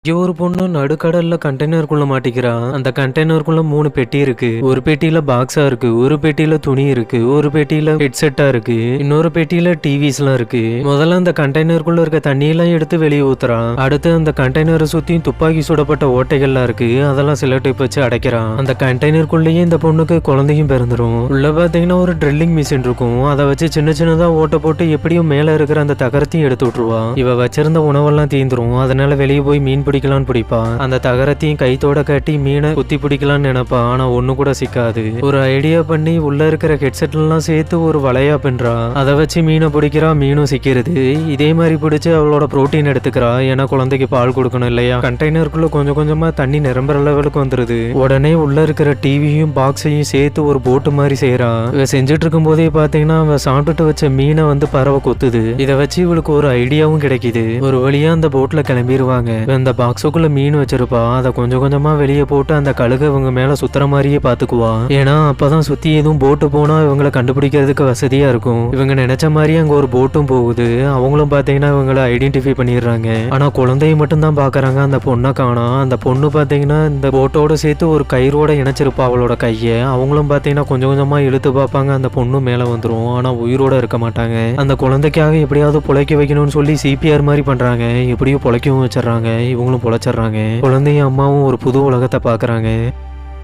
இங்க ஒரு பொண்ணு நடுக்கடல்ல கண்டெய்னருக்குள்ள மாட்டிக்கிறா. அந்த கண்டெய்னருக்குள்ள 3 பெட்டி இருக்கு. ஒரு பெட்டியில பாக்ஸா இருக்கு, ஒரு பெட்டியில துணி இருக்கு, ஒரு பெட்டியில ஹெட்செட்டா இருக்கு, இன்னொரு பெட்டியில டிவிஸ்லாம் இருக்கு. முதல்ல அந்த கண்டெய்னருக்குள்ள இருக்க தண்ணியெல்லாம் எடுத்து வெளியே ஊத்துறா. அடுத்து அந்த கண்டெய்னரை சுத்தியும் துப்பாக்கி சுடப்பட்ட ஓட்டைகள்லாம் இருக்கு. அதெல்லாம் செல்லோடேப் வச்சு அடைக்கிறான். அந்த கண்டெய்னருக்குள்ளேயே இந்த பொண்ணுக்கு குழந்தையும் பிறந்துரும். உள்ள பாத்தீங்கன்னா ஒரு ட்ரில்லிங் மிஷின் இருக்கும். அதை வச்சு சின்ன சின்னதா ஓட்ட போட்டு எப்படியும் மேல இருக்கிற அந்த தகரத்தையும் எடுத்து விட்டுருவா. இவ வச்சிருந்த உணவெல்லாம் தீந்துரும். அதனால வெளியே போய் மீன் பிடிக்கலான்னு பிடிப்பா. அந்த தகரத்தையும் கைத்தோட கட்டி மீனை குத்தி பிடிக்கலான்னு நினைப்பா. ஆனா ஒண்ணு கூட சிக்காது. ஒரு ஐடியா பண்ணி உள்ள இருக்கிற ஹெட்செட் எல்லாம் சேர்த்து ஒரு வலையா பின்றா. அதை வச்சு மீனை பிடிக்கிறா. மீனும் சிக்கிறது. இதே மாதிரி பிடிச்சு அவளோட புரோட்டீன் எடுத்துக்கிறா. ஏன்னா குழந்தைக்கு பால் கொடுக்கணும் இல்லையா. கண்டெய்னருக்குள்ள கொஞ்சம் கொஞ்சமா தண்ணி நிரம்புற லெவலுக்கு வந்துருது. உடனே உள்ள இருக்கிற டிவியும் பாக்ஸையும் சேர்த்து ஒரு போட்டு மாதிரி செய்யறா. இவ செஞ்சுட்டு இருக்கும் போதே பாத்தீங்கன்னா அவ சாப்பிட்டுட்டு வச்ச மீனை பறவை கொத்துது. இதை வச்சு இவளுக்கு ஒரு ஐடியாவும் கிடைக்குது. ஒரு வழியா அந்த போட்ல கிளம்பிடுவாங்க. அந்த பாக்ஸுக்குள்ள மீன் வச்சிருப்பா. அதை கொஞ்சம் கொஞ்சமா வெளியே போட்டு அந்த கழுகு இவங்க மேல சுத்துற மாதிரியே பாத்துக்குவா. ஏன்னா அப்பதான் சுத்தி எதுவும் போட்டு போனா இவங்களை கண்டுபிடிக்கிறதுக்கு வசதியா இருக்கும். இவங்க நினைச்ச மாதிரி அங்க ஒரு போட்டும் போகுது. அவங்களும் பாத்தீங்கன்னா இவங்களை ஐடென்டிஃபை பண்ணிடுறாங்க. ஆனா குழந்தைய மட்டும் தான் பாக்குறாங்க. அந்த பொண்ணை காணோம். அந்த பொண்ணு பாத்தீங்கன்னா இந்த போட்டோட சேர்த்து ஒரு கயிறோட இணைச்சிருப்பா அவளோட கைய. அவங்களும் பாத்தீங்கன்னா கொஞ்சம் கொஞ்சமா இழுத்து பார்ப்பாங்க. அந்த பொண்ணு மேல வந்துரும். ஆனா உயிரோட இருக்க மாட்டாங்க. அந்த குழந்தைக்காக எப்படியாவது பொழைக்க வைக்கணும்னு சொல்லி சிபிஆர் மாதிரி பண்றாங்க. எப்படியும் பொழைக்கவும் வச்சிடறாங்க. இவங்களும் பொழைச்சிடுறாங்க. குழந்தையும் அம்மாவும் ஒரு புது உலகத்தை பாக்குறாங்க.